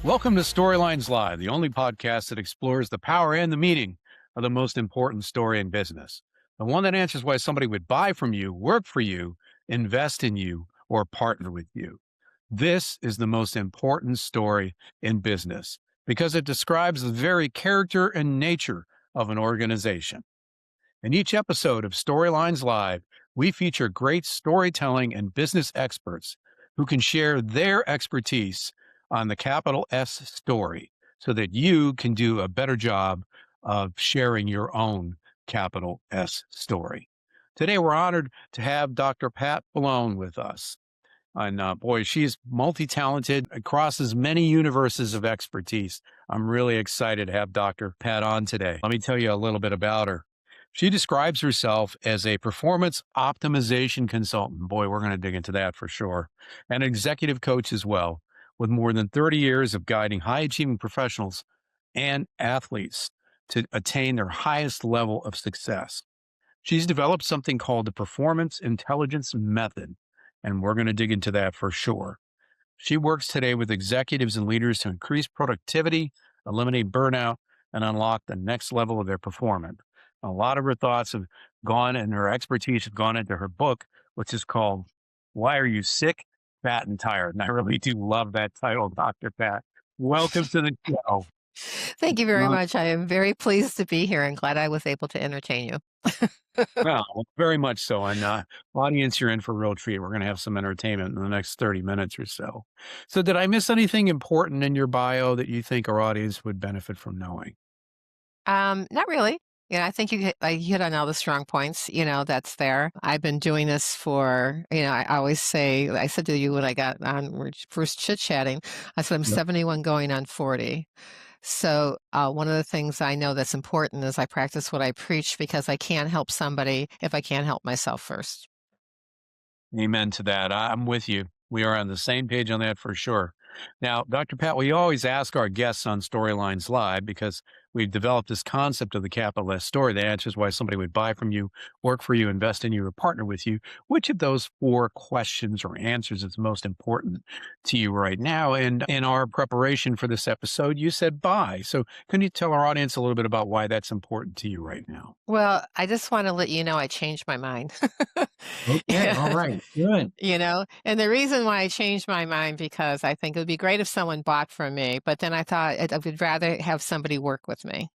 Welcome to Storylines Live, the only podcast that explores the power and the meaning of the most important story in business. The one that answers why somebody would buy from you, work for you, invest in you, or partner with you. This is the most important story in business because it describes the very character and nature of an organization. In each episode of Storylines Live, we feature great storytelling and business experts who can share their expertise on the capital S story so that you can do a better job of sharing your own capital S story. Today, we're honored to have Dr. Pat Ballone with us. And boy, she's multi-talented, crosses many universes of expertise. I'm really excited to have Dr. Pat on today. Let me tell you a little bit about her. She describes herself as a performance optimization consultant. Boy, we're going to dig into that for sure. An executive coach as well, with more than 30 years of guiding high-achieving professionals and athletes to attain their highest level of success. She's developed something called the Performance Intelligence Method, and we're going to dig into that for sure. She works today with executives and leaders to increase productivity, eliminate burnout, and unlock the next level of their performance. A lot of her thoughts have gone and her expertise have gone into her book, which is called Why Are You Sick, Fat, and Tired? And I really do love that title, Dr. Pat. Welcome to the show. Thank you very much. I am very pleased to be here and glad I was able to entertain you. Well, very much so. And audience, you're in for a real treat. We're going to have some entertainment in the next 30 minutes or so. So did I miss anything important in your bio that you think our audience would benefit from knowing? Not really. I think you hit on all the strong points, that's there. I've been doing this for, I always say, I said to you when I got on, we're first chit-chatting, I said I'm Yep. 71 going on 40. So one of the things I know that's important is I practice what I preach because I can't help somebody if I can't help myself first. Amen to that. I'm with you. We are on the same page on that for sure. Now, Dr. Pat, we always ask our guests on Storylines Live because we've developed this concept of the capital S story that answers why somebody would buy from you, work for you, invest in you, or partner with you. Which of those four questions or answers is most important to you right now? And in our preparation for this episode, you said buy. So can you tell our audience a little bit about why that's important to you right now? Well, I just want to let you know I changed my mind. Okay. All right. Good. And the reason why I changed my mind because I think it would be great if someone bought from me, but then I thought I would rather have somebody work with me.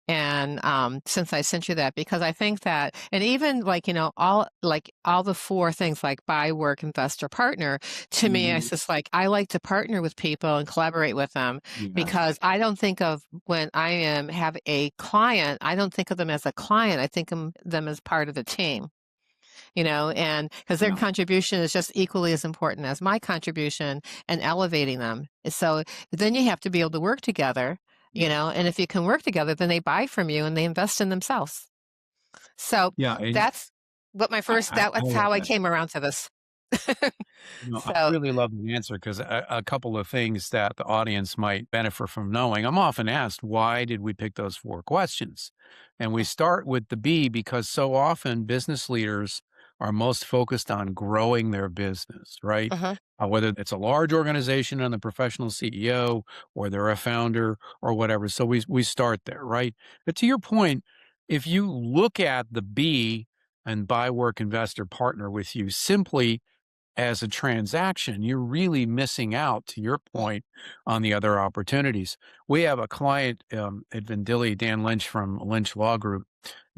And since I sent you that, because I think that, and even all the four things like buy, work, invest, or partner, to me, it's just like I like to partner with people and collaborate with them Yeah. because I don't think of when have a client, I don't think of them as a client. I think of them as part of the team. And because their Yeah. contribution is just equally as important as my contribution and elevating them. So then you have to be able to work together, and if you can work together, then they buy from you and they invest in themselves. So Yeah. that's what I that's love how I that. came around to this. I So, really love the answer because a couple of things that the audience might benefit from knowing. I'm often asked, why did we pick those four questions? And we start with the B because so often business leaders are most focused on growing their business, right? uh Whether it's a large organization and the professional CEO or they're a founder or whatever. So we start there, right? But to your point, if you look at the B and buy, work, investor, partner with you simply as a transaction, you're really missing out, to your point, on the other opportunities. We have a client at Vendilli, Dan Lynch from Lynch Law Group.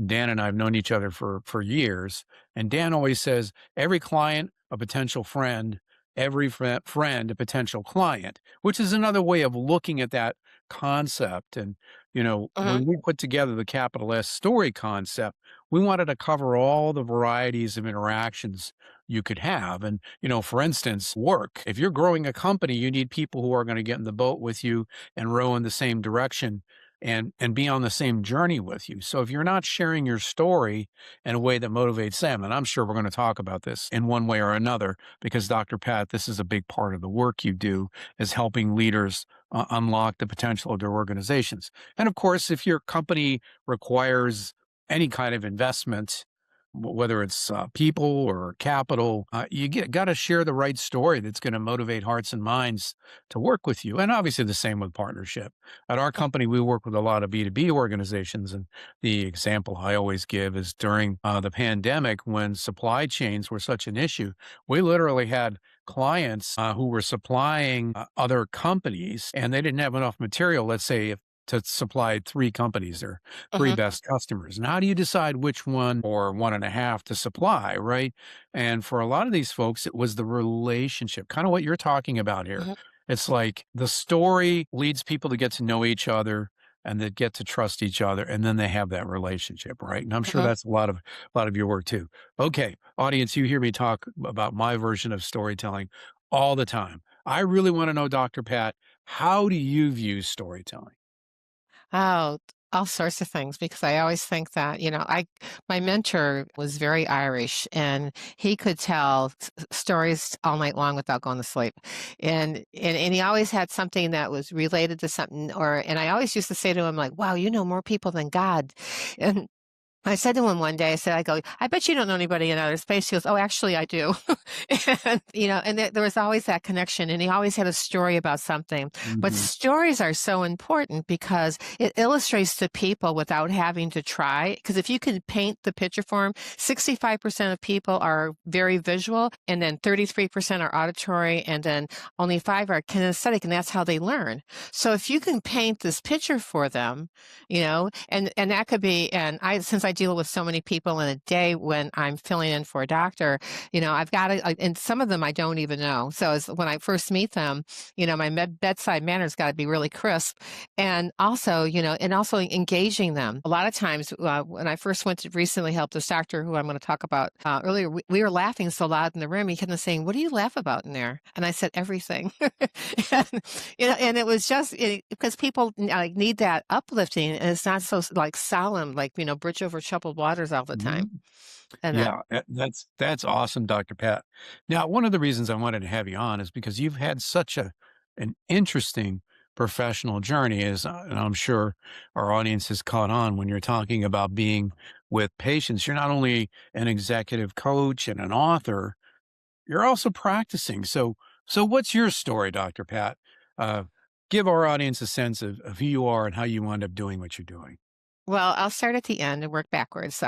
Dan and I have known each other for years. And Dan always says, every client, a potential friend, every friend, a potential client, which is another way of looking at that concept. And, uh when we put together the capital S story concept, we wanted to cover all the varieties of interactions you could have. And, for instance, work. If you're growing a company, you need people who are going to get in the boat with you and row in the same direction and be on the same journey with you. So if you're not sharing your story in a way that motivates them, and I'm sure we're going to talk about this in one way or another, because Dr. Pat, this is a big part of the work you do is helping leaders unlock the potential of their organizations. And of course, if your company requires any kind of investment, whether it's people or capital, you got to share the right story that's going to motivate hearts and minds to work with you. And obviously, the same with partnership. At our company, we work with a lot of B2B organizations. And the example I always give is during the pandemic, when supply chains were such an issue, we literally had clients who were supplying other companies and they didn't have enough material. Let's say if to supply three companies or three Mhm, best customers. And how do you decide which one or one and a half to supply, right? And for a lot of these folks, it was the relationship, kind of what you're talking about here. mhm, It's like the story leads people to get to know each other and they get to trust each other, and then they have that relationship, right? And I'm sure mhm. that's a lot of your work too. Okay, audience, you hear me talk about my version of storytelling all the time. I really want to know, Dr. Pat, how do you view storytelling? Oh, all sorts of things because I always think that, my mentor was very Irish and he could tell stories all night long without going to sleep. And he always had something that was related to something and I always used to say to him like, "Wow, you know more people than God." And I said to him one day, I go, "I bet you don't know anybody in outer space." He goes, "Oh, actually, I do." And there was always that connection, and he always had a story about something. But Mhm. stories are so important because it illustrates to people without having to try. Because if you can paint the picture for them, 65% of people are very visual, and then 33% are auditory, and then only 5 are kinesthetic, and that's how they learn. So if you can paint this picture for them, and that could be, and I since I deal with so many people in a day when I'm filling in for a doctor, I've got to, and some of them I don't even know. So when I first meet them, my bedside manner's got to be really crisp, and also engaging them. A lot of times when I first went to recently help this doctor who I'm going to talk about earlier, we were laughing so loud in the room. He kept on saying, "What do you laugh about in there?" And I said, "Everything." and, and it was just because people like need that uplifting, and it's not so like solemn, like bridge over troubled waters all the time. Mhm. And that Yeah, that's awesome, Dr. Pat. Now, one of the reasons I wanted to have you on is because you've had such an interesting professional journey, and I'm sure our audience has caught on when you're talking about being with patients. You're not only an executive coach and an author, you're also practicing. So what's your story, Dr. Pat? Uh, give our audience a sense of who you are and how you wound up doing what you're doing. Well, I'll start at the end and work backwards.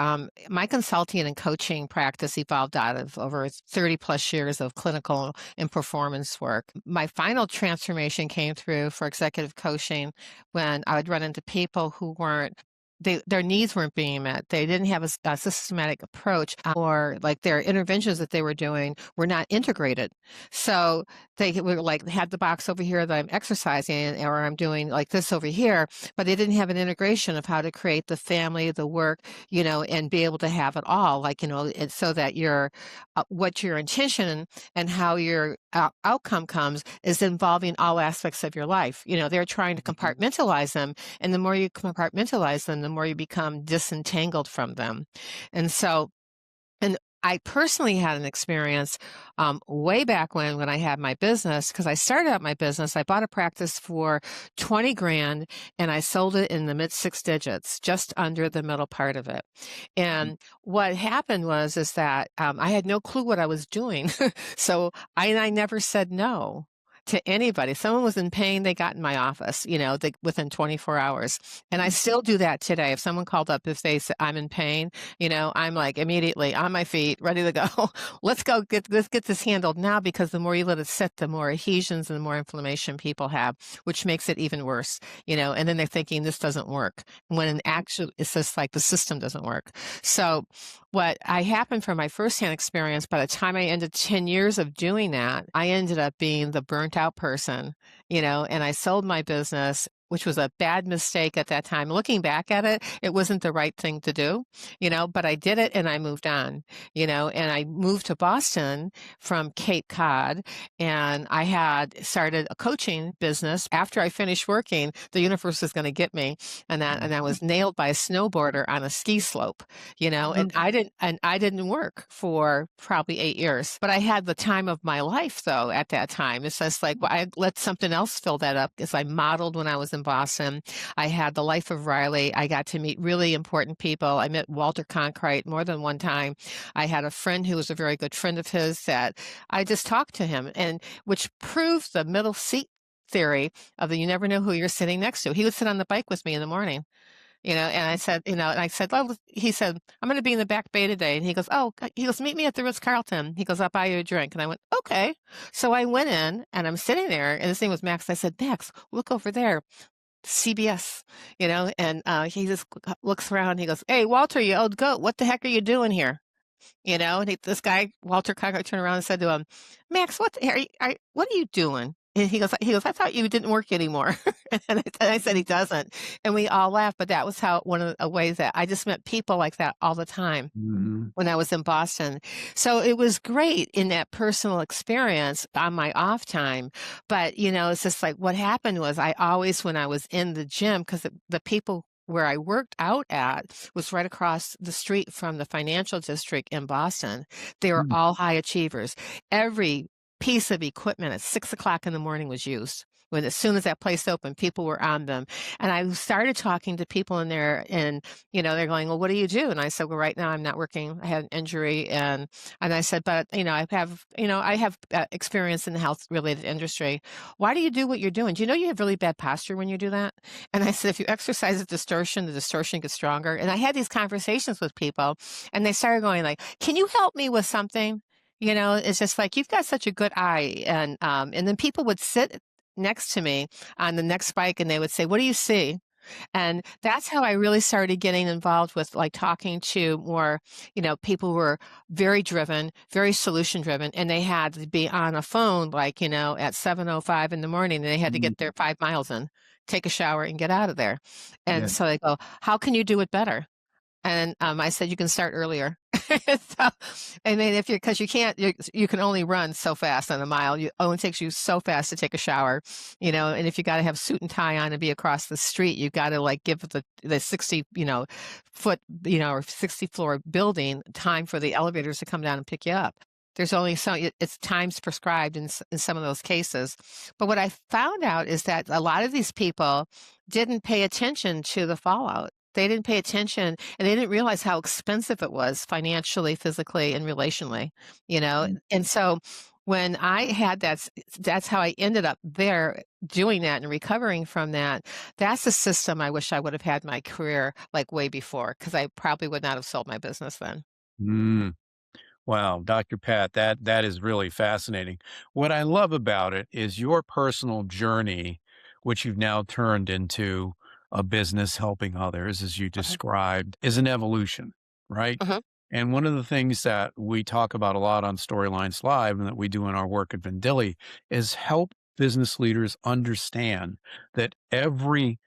My consulting and coaching practice evolved out of over 30 plus years of clinical and performance work. My final transformation came through for executive coaching when I would run into people who weren't. Their needs weren't being met. They didn't have a systematic approach, or like their interventions that they were doing were not integrated. So they were like had the box over here that I'm exercising, or I'm doing like this over here, but they didn't have an integration of how to create the family, the work, and be able to have it all, like, and so that what your intention and how your outcome comes is involving all aspects of your life. They're trying to Mhm. compartmentalize them. And the more you compartmentalize them, the more you become disentangled from them. And so, and I personally had an experience way back when I had my business, because I started out my business. I bought a practice for 20 grand and I sold it in the mid six digits, just under the middle part of it. And what happened is that I had no clue what I was doing. So I never said no to anybody. If someone was in pain, they got in my office, within 24 hours. And I still do that today. If someone called up, if they said I'm in pain, I'm like immediately on my feet, ready to go. Let's get this handled now, because the more you let it sit, the more adhesions and the more inflammation people have, which makes it even worse, and then they're thinking this doesn't work. When in actual, it's just like the system doesn't work. So what I happened from my firsthand experience, by the time I ended 10 years of doing that, I ended up being the burnt out person, and I sold my business, which was a bad mistake at that time. Looking back at it, it wasn't the right thing to do, but I did it and I moved on, and I moved to Boston from Cape Cod, and I had started a coaching business. After I finished working, the universe was going to get me, and I was nailed by a snowboarder on a ski slope, and Okay. I didn't work for probably 8 years, but I had the time of my life though at that time. It's just like, well, I let something else fill that up, because I modeled when I was in Boston. I had the Life of Riley. I got to meet really important people. I met Walter Cronkite more than one time. I had a friend who was a very good friend of his that I just talked to him, and which proves the middle seat theory of the you never know who you're sitting next to. He would sit on the bike with me in the morning. And I said, "Oh," he said, "I'm gonna be in the Back Bay today." And he goes, "Oh," he goes, "Meet me at the Ritz-Carlton." He goes, "I'll buy you a drink." And I went, "Okay." So I went in and I'm sitting there and his name was Max. I said, "Max, look over there, CBS," and he just looks around. And he goes, "Hey, Walter, you old goat, what the heck are you doing here?" And this guy, Walter Cronkite, turned around and said to him, "Max, what are you doing?" And he goes, "I thought you didn't work anymore." And I said, "He doesn't." And we all laughed, but that was how one of the ways that I just met people like that all the time Mhm. when I was in Boston. So it was great in that personal experience on my off time. But, it's just like what happened was I always, when I was in the gym, because the people where I worked out at was right across the street from the financial district in Boston. They were Mm. all high achievers. Every piece of equipment at 6 o'clock in the morning was used. When as soon as that place opened, people were on them. And I started talking to people in there and they're going, "Well, what do you do?" And I said, "Well, right now I'm not working. I had an injury." And I said, "But, I have experience in the health related industry. Why do you do what you're doing? Do you know you have really bad posture when you do that?" And I said, "If you exercise the distortion gets stronger." And I had these conversations with people and they started going like, "Can you help me with something?" It's just like, "You've got such a good eye." And then people would sit next to me on the next bike and they would say, "What do you see?" And that's how I really started getting involved with like talking to more, people who were very driven, very solution driven, and they had to be on a phone like, at 7:05 in the morning, and they had to Mhm. get their 5 miles in, take a shower and get out of there. Yeah. And so they go, "How can you do it better?" And I said, "You can start earlier." So, I mean, if you because you can't, you can only run so fast on a mile. You only takes you so fast to take a shower, and if you got to have suit and tie on and be across the street, you got to like give the 60, foot, or 60 floor building time for the elevators to come down and pick you up. There's only it's times prescribed in some of those cases. But what I found out is that a lot of these people didn't pay attention to the fallout. They didn't pay attention and they didn't realize how expensive it was financially, physically, and relationally. Mm. And so when I had that's how I ended up there doing that and recovering from that. That's the system I wish I would have had my career like way before because I probably would not have sold my business then. Mm. Wow, Dr. Pat, that is really fascinating. What I love about it is your personal journey, which you've now turned into a business helping others, as you Mhm, described, is an evolution, right? mhm, And one of the things that we talk about a lot on Storylines Live and that we do in our work at Vendilli is help business leaders understand that every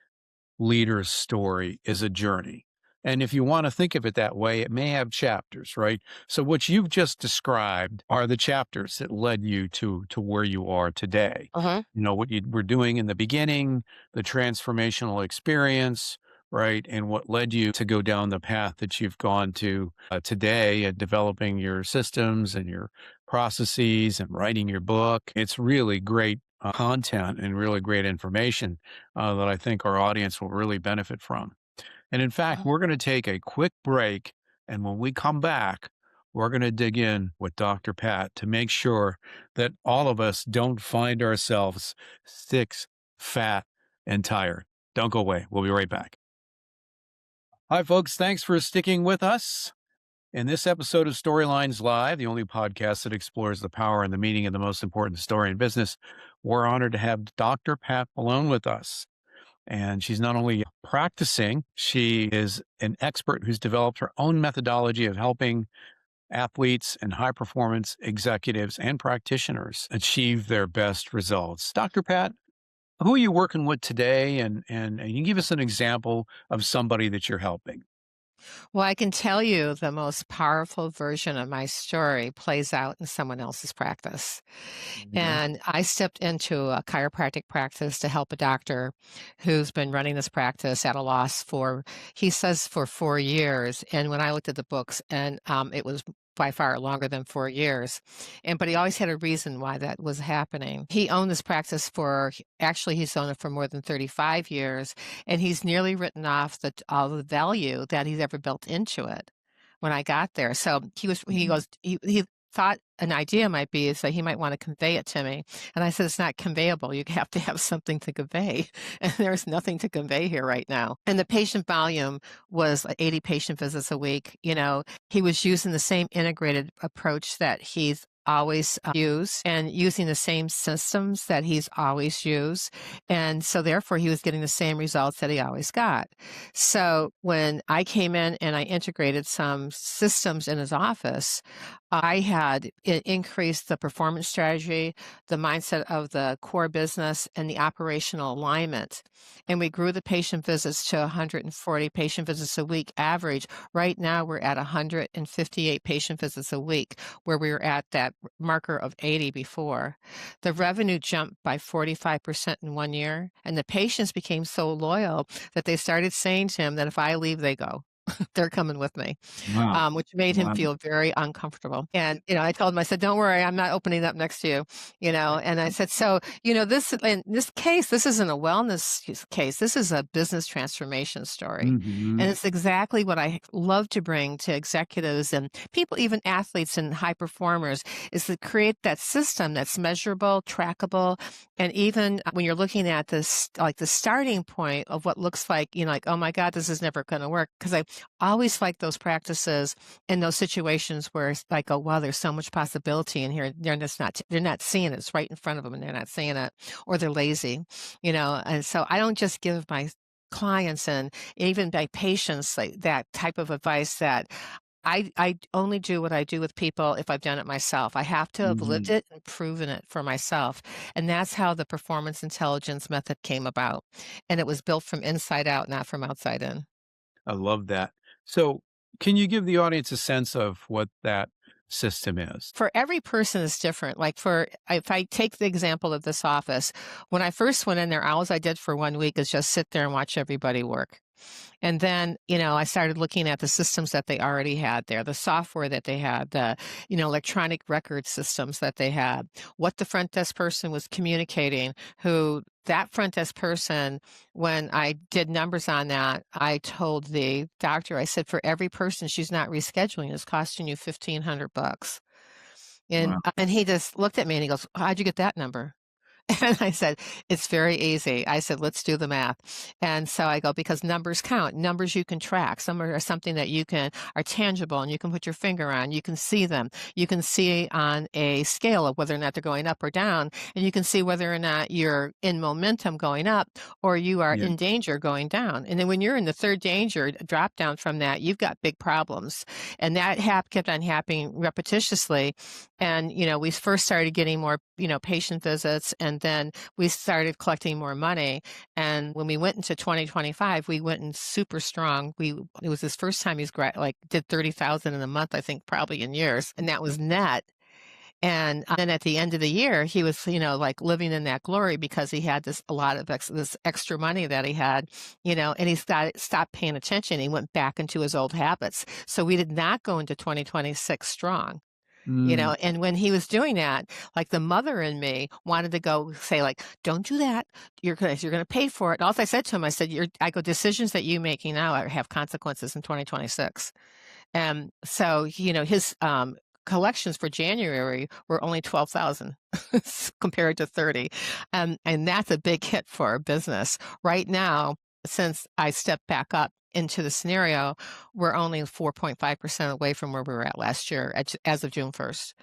leader's story is a journey. And if you want to think of it that way, it may have chapters, right? So what you've just described are the chapters that led you to where you are today. mhm, What you were doing in the beginning, the transformational experience, right? And what led you to go down the path that you've gone to today at developing your systems and your processes and writing your book. It's really great content and really great information that I think our audience will really benefit from. And in fact, mhm. we're going to take a quick break. And when we come back, we're going to dig in with Dr. Pat to make sure that all of us don't find ourselves sick, fat, and tired. Don't go away. We'll be right back. Hi, folks. Thanks for sticking with us. In this episode of Storylines Live, the only podcast that explores the power and the meaning of the most important story in business, we're honored to have Dr. Pat Ballone with us. And she's not only practicing, she is an expert who's developed her own methodology of helping athletes and high performance executives and practitioners achieve their best results. Dr. Pat, who are you working with today? And you can give us an example of somebody that you're helping. Well, I can tell you the most powerful version of my story plays out in someone else's practice. Mhm. And I stepped into a chiropractic practice to help a doctor who's been running this practice at a loss he says, for 4 years. And when I looked at the books, and it was by far longer than 4 years. But he always had a reason why that was happening. He owned this practice actually, he's owned it for more than 35 years, and he's nearly written off all the value that he's ever built into it when I got there. So he thought an idea might be is that he might want to convey it to me. And I said, it's not conveyable. You have to have something to convey. And there's nothing to convey here right now. And the patient volume was 80 patient visits a week. He was using the same integrated approach that he's always used and using the same systems that he's always used. And so therefore he was getting the same results that he always got. So when I came in and I integrated some systems in his office, I had increased the performance strategy, the mindset of the core business, and the operational alignment. And we grew the patient visits to 140 patient visits a week average. Right now, we're at 158 patient visits a week, where we were at that marker of 80 before. The revenue jumped by 45% in 1 year, and the patients became so loyal that they started saying to him that if I leave, they go. They're coming with me, Wow. which made him Wow. feel very uncomfortable. And, I told him, I said, don't worry, I'm not opening up next to you, and I said, so, in this case, this isn't a wellness case. This is a business transformation story. Mhm. And it's exactly what I love to bring to executives and people, even athletes and high performers, is to create that system that's measurable, trackable. And even when you're looking at this, like the starting point of what looks like, like, oh my God, this is never going to work. Because I always like those practices in those situations where it's like, oh, wow, there's so much possibility in here. They're not seeing it. It's right in front of them and they're not seeing it, or they're lazy, and so I don't just give my clients and even my patients like that type of advice that I only do what I do with people if I've done it myself. I have to have lived Mhm. it and proven it for myself. And that's how the performance intelligence method came about. And it was built from inside out, not from outside in. I love that. So, can you give the audience a sense of what that system is? For every person is different. Like if I take the example of this office, when I first went in there, all I did for 1 week is just sit there and watch everybody work. And then, I started looking at the systems that they already had there, the software that they had, the, electronic record systems that they had, what the front desk person was communicating, who that front desk person, when I did numbers on that, I told the doctor, I said, for every person she's not rescheduling, it's costing you $1,500. Wow. And he just looked at me and he goes, how'd you get that number? And I said, it's very easy. I said, let's do the math. And so I go, because numbers count. Numbers you can track. Some are something that are tangible and you can put your finger on. You can see them. You can see on a scale of whether or not they're going up or down. And you can see whether or not you're in momentum going up or you are Yeah. in danger going down. And then when you're in the third danger drop down from that, you've got big problems. And that kept on happening repetitiously. And, we first started getting more, patient visits, and then we started collecting more money. And when we went into 2025, we went in super strong. It was his first time did 30,000 in a month, I think, probably in years. And that was net. And then at the end of the year, he was, like living in that glory because he had a lot of this extra money that he had, and he stopped paying attention. He went back into his old habits. So we did not go into 2026 strong. Mm. And when he was doing that, like the mother in me wanted to go say like, don't do that. You're going to pay for it. And all I said to him, I said, decisions that you making now have consequences in 2026. And so, his, collections for January were only 12,000 compared to 30. And that's a big hit for our business. Right now, since I stepped back up into the scenario, we're only 4.5% away from where we were at last year as of June 1st.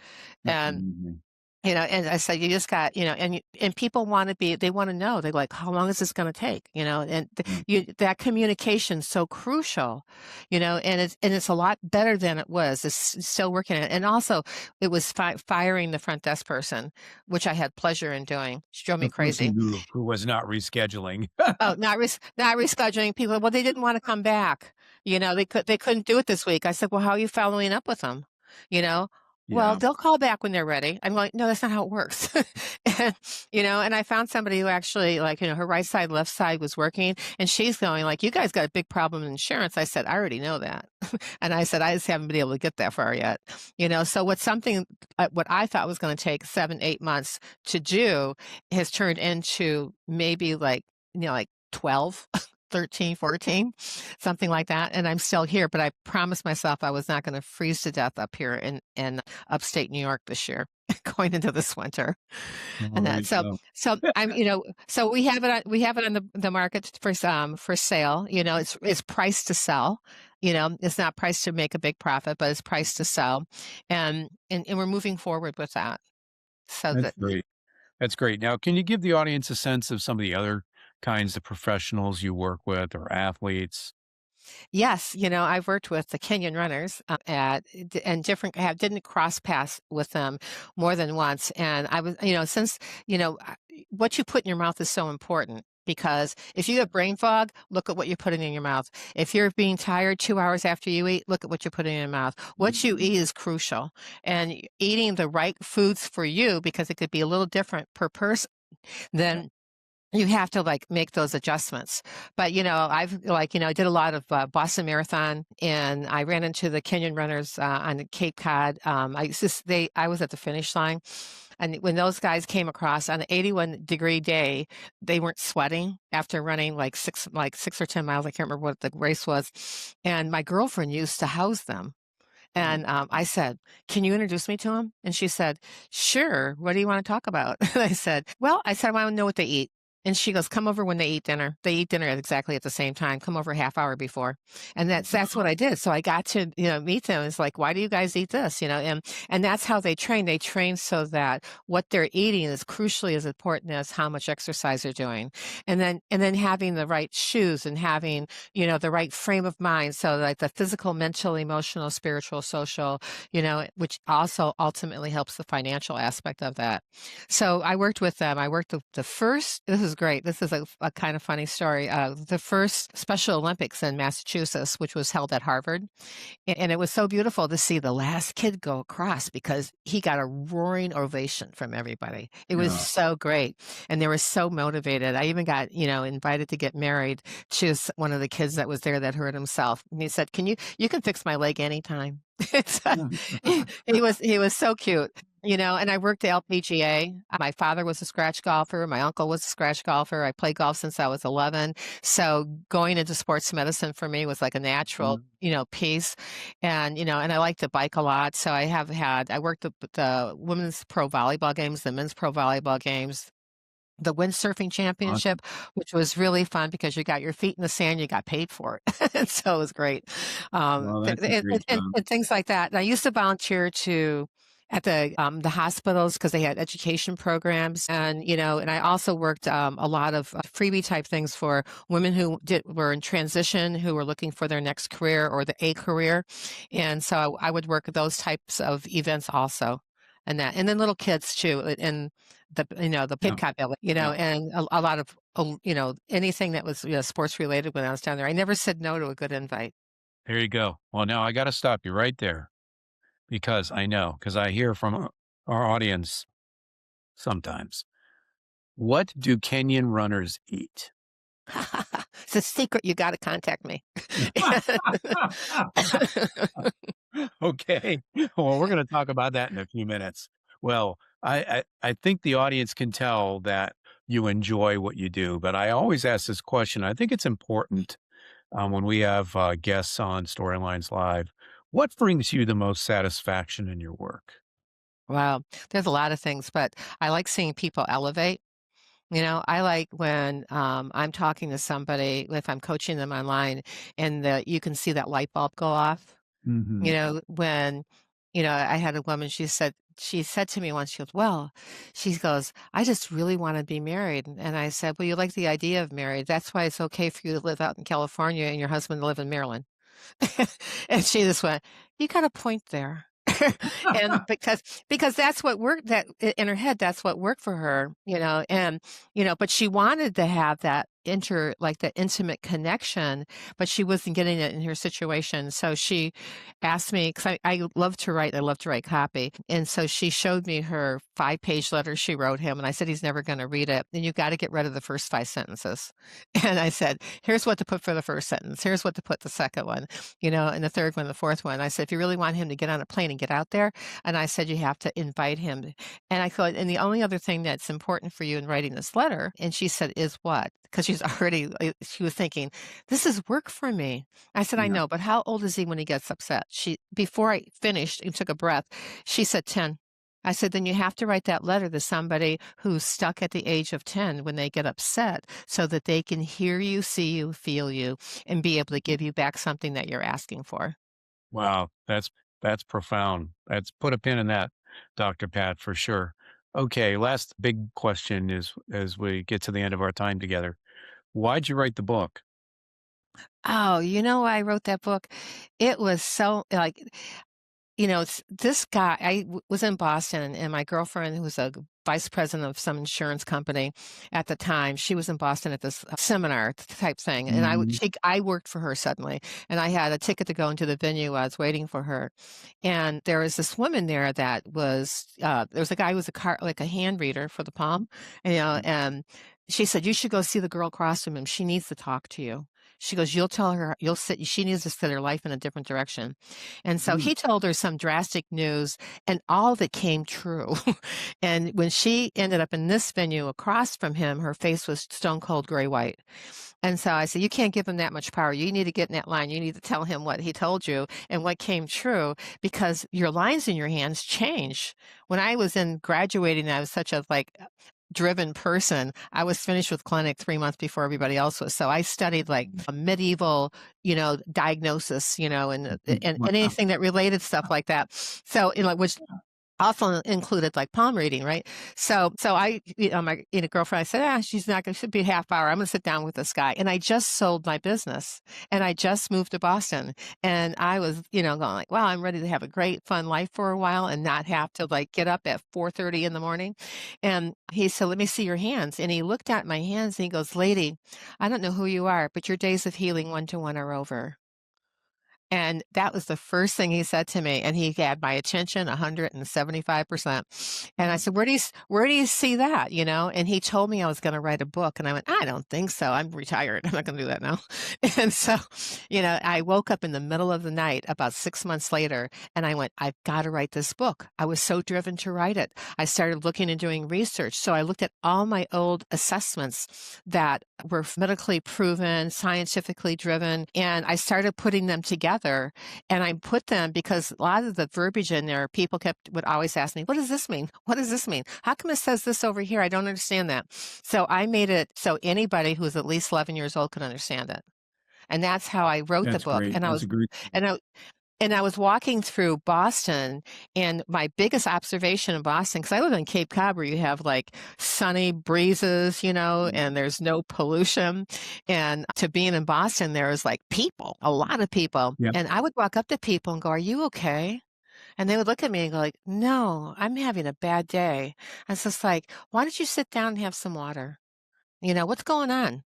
That's And amazing. and I said, you just got, and people they want to know, they're like, how long is this going to take? And Yeah. that communication's so crucial, and it's a lot better than it was. It's still working. And also it was firing the front desk person, which I had pleasure in doing. She drove me The crazy. person who was not rescheduling. Oh, not rescheduling people. Well, they didn't want to come back. They couldn't do it this week. I said, well, how are you following up with them? You know, Well, Yeah. they'll call back when they're ready. I'm like, "No, that's not how it works." And, and I found somebody who actually, like, her right side, left side was working, and she's going like, "You guys got a big problem in insurance." I said, "I already know that." And I said, "I just haven't been able to get that far yet." So what I thought was gonna take 7, 8 months to do has turned into maybe like 12, 13, 14, something like that, and I'm still here, but I promised myself I was not gonna freeze to death up here in upstate New York this year, going into this winter. Well, And there that you so go. so I'm so we have it on the market for sale. It's priced to sell. It's not priced to make a big profit, but it's priced to sell, and we're moving forward with that. So That's that great. That's great. Now, can you give the audience a sense of some of the other kinds of professionals you work with or athletes? Yes, I've worked with the Kenyan runners and didn't cross paths with them more than once. And I was, since, what you put in your mouth is so important. Because if you have brain fog, look at what you're putting in your mouth. If you're being tired 2 hours after you eat, look at what you're putting in your mouth. What you eat is crucial. And eating the right foods for you, because it could be a little different per person, then you have to make those adjustments. But, I did a lot of Boston Marathon, and I ran into the Kenyan runners on the Cape Cod. I was at the finish line. And when those guys came across on an 81-degree day, they weren't sweating after running like six or 10 miles. I can't remember what the race was. And my girlfriend used to house them. And I said, "Can you introduce me to him?" And she said, "Sure. What do you want to talk about?" And I want to know what they eat. And she goes, "Come over when they eat dinner. They eat dinner at the same time. Come over a half hour before." And that's what I did. So I got to, meet them. It's like, "Why do you guys eat this?" And that's how they train. They train so that what they're eating is crucially as important as how much exercise they're doing. And then having the right shoes and having, the right frame of mind. So like the physical, mental, emotional, spiritual, social, which also ultimately helps the financial aspect of that. So I worked with them. I worked the first, this is great. This is a kind of funny story. The first Special Olympics in Massachusetts, which was held at Harvard. And it was so beautiful to see the last kid go across because he got a roaring ovation from everybody. It was Yeah. so great. And they were so motivated. I even got, invited to get married to one of the kids that was there that hurt himself. And he said, you can fix my leg anytime. So he was so cute. And I worked the LPGA. My father was a scratch golfer. My uncle was a scratch golfer. I played golf since I was 11. So going into sports medicine for me was like a natural, Mm. piece. And I like to bike a lot. So I worked the women's pro volleyball games, the men's pro volleyball games, the windsurfing Awesome. championship, which was really fun because you got your feet in the sand, you got paid for it. And so it was great. Well, Th- that's a and, great and, and job. and things like that. And I used to volunteer at the hospitals because they had education programs, and I also worked a lot of freebie type things for women who were in transition, who were looking for their next career or a career, and so I would work at those types of events also, and then little kids too, and the Yeah. Cape Cod Valley, Yeah. and a lot of anything that was sports related when I was down there. I never said no to a good invite. There you go. Well, now I got to stop you right there because I know, because I hear from our audience sometimes. What do Kenyan runners eat? It's a secret. You got to contact me. Okay. Well, we're going to talk about that in a few minutes. Well, I think the audience can tell that you enjoy what you do, but I always ask this question. I think it's important when we have guests on Storylines Live. What brings you the most satisfaction in your work? Wow, there's a lot of things, but I like seeing people elevate. I like when I'm talking to somebody, if I'm coaching them online, and you can see that light bulb go off. Hmm. When I had a woman, she said to me once, she goes, "Well," she goes, "I just really want to be married." And I said, "Well, you like the idea of married. That's why it's okay for you to live out in California and your husband to live in Maryland." And she just went, "You got a point there." And because that's what worked, in her head, that's what worked for her, and but she wanted to have that enter like the intimate connection, but she wasn't getting it in her situation. So she asked me, because I love to write, I love to write copy. And so she showed me her 5-page letter she wrote him. And I said, he's never going to read it. And you got to get rid of the first 5 sentences. And I said, here's what to put for the first sentence. Here's what to put the second one, and the third one, the fourth one. I said, if you really want him to get on a plane and get out there, and I said, you have to invite him. And I thought, and the only other thing that's important for you in writing this letter, and she said, is what? Because she was thinking, this is work for me. I said, I Yeah. know, but how old is he when he gets upset? Before I finished and took a breath, she said 10. I said, then you have to write that letter to somebody who's stuck at the age of 10 when they get upset so that they can hear you, see you, feel you, and be able to give you back something that you're asking for. Wow. That's profound. That's put a pin in that, Dr. Pat, for sure. Okay. Last big question is as we get to the end of our time together. Why'd you write the book? Oh, you know why I wrote that book? It was so like this guy, was in Boston, and my girlfriend, who was a vice president of some insurance company at the time, she was in Boston at this seminar type thing. And Mhm. I worked for her suddenly, and I had a ticket to go into the venue. I was waiting for her. And there was this woman there that there was a guy who was like a hand reader for the palm, and she said, you should go see the girl across from him. She needs to talk to you. She goes, you'll tell her, she needs to set her life in a different direction. And so Mm. he told her some drastic news, and all of it came true. And when she ended up in this venue across from him, her face was stone cold gray white. And so I said, you can't give him that much power. You need to get in that line. You need to tell him what he told you and what came true, because your lines in your hands change. When I was in graduating, I was such a driven person. I was finished with clinic 3 months before everybody else was. So I studied like a medieval, diagnosis, and Wow. anything that related stuff like that. So, which also included like palm reading, right? So I, my girlfriend, I said, she's not going to, should be a half hour. I'm going to sit down with this guy. And I just sold my business, and I just moved to Boston, and I was, going like, wow, I'm ready to have a great fun life for a while and not have to like get up at 4:30 in the morning. And he said, let me see your hands. And he looked at my hands and he goes, lady, I don't know who you are, but your days of healing 1-to-1 are over. And that was the first thing he said to me, and he had my attention 175%. And I said, where do you see that, And he told me I was gonna write a book, and I went, "I don't think so. I'm retired. I'm not gonna do that now." And so, I woke up in the middle of the night about 6 months later, and I went, "I've gotta write this book." I was so driven to write it. I started looking and doing research. So I looked at all my old assessments that were medically proven, scientifically driven, and I started putting them together. And I put them because a lot of the verbiage in there, people would always ask me, what does this mean? What does this mean? How come it says this over here? I don't understand that. So I made it so anybody who's at least 11 years old could understand it. And that's how I wrote the That's book. great. That's a great. And I, and I was walking through Boston, and my biggest observation in Boston, because I live in Cape Cod where you have like sunny breezes, and there's no pollution. And to being in Boston, there is like people, a lot of people. Yeah. And I would walk up to people and go, are you okay? And they would look at me and go like, no, I'm having a bad day. And it's just like, why don't you sit down and have some water? What's going on?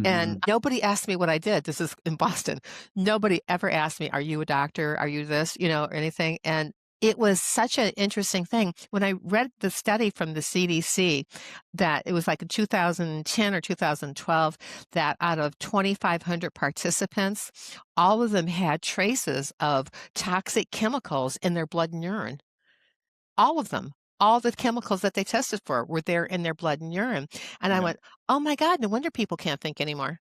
And Mhm. nobody asked me what I did. This is in Boston. Nobody ever asked me, "Are you a doctor? Are you this?" Or anything. And it was such an interesting thing. When I read the study from the CDC, that it was like in 2010 or 2012, that out of 2,500 participants, all of them had traces of toxic chemicals in their blood and urine. All of them. All the chemicals that they tested for were there in their blood and urine. And I Yeah. went, "Oh my God, no wonder people can't think anymore."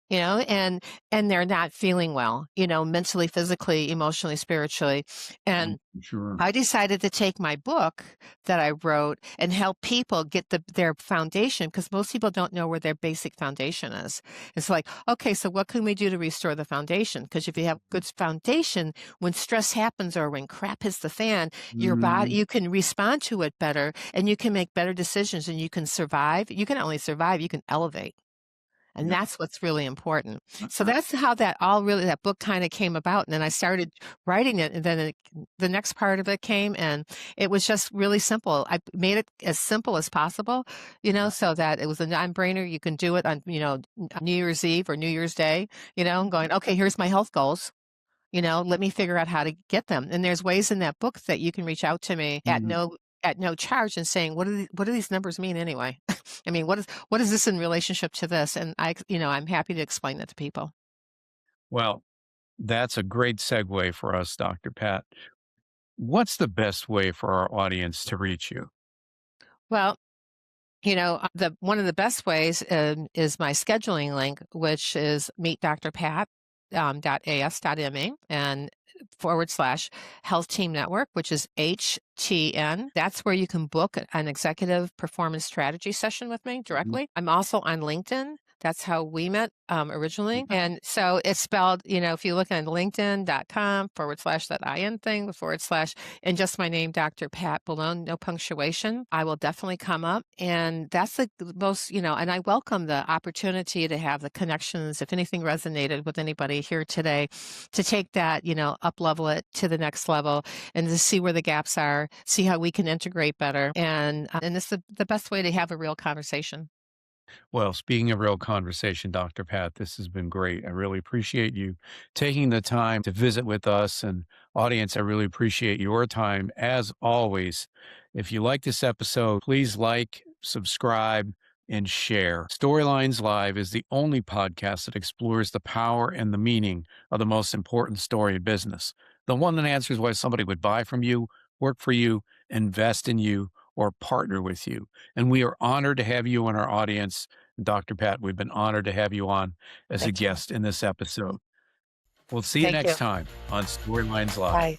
And they're not feeling well, mentally, physically, emotionally, spiritually. And Sure. I decided to take my book that I wrote and help people get their foundation, because most people don't know where their basic foundation is. It's like, okay, so what can we do to restore the foundation? Because if you have good foundation, when stress happens or when crap hits the fan, your body, Mhm. you can respond to it better, and you can make better decisions, and you can survive. You can not only survive, you can elevate. And Yep. that's what's really important. So that's how that book kind of came about. And then I started writing it. And then the next part of it came, and it was just really simple. I made it as simple as possible, so that it was a non-brainer. You can do it on, New Year's Eve or New Year's Day, going, okay, here's my health goals. Let me figure out how to get them. And there's ways in that book that you can reach out to me Mhm. at no charge and saying, what do these numbers mean anyway? I mean, what is this in relationship to this? And I'm happy to explain that to people. Well, that's a great segue for us, Dr. Pat. What's the best way for our audience to reach you? Well, the one of the best ways is my scheduling link, which is meetdrpat .as.me and / health team network, which is HTN. That's where you can book an executive performance strategy session with me Mhm. directly. I'm also on LinkedIn. That's how we met originally. And so it's spelled, if you look on linkedin.com / that IN thing / and just my name, Dr. Pat Ballone, no punctuation, I will definitely come up. And that's the most, and I welcome the opportunity to have the connections, if anything resonated with anybody here today, to take that, up level it to the next level and to see where the gaps are, see how we can integrate better. And it's the best way to have a real conversation. Well, speaking of real conversation, Dr. Pat, this has been great. I really appreciate you taking the time to visit with us. And audience, I really appreciate your time as always. If you like this episode, please like, subscribe, and share. Storylines Live is the only podcast that explores the power and the meaning of the most important story in business. The one that answers why somebody would buy from you, work for you, invest in you, or partner with you. And we are honored to have you in our audience. Dr. Pat, we've been honored to have you on as a Thank you. guest in this episode. We'll see you Thank next you. time on Storylines Live. Bye.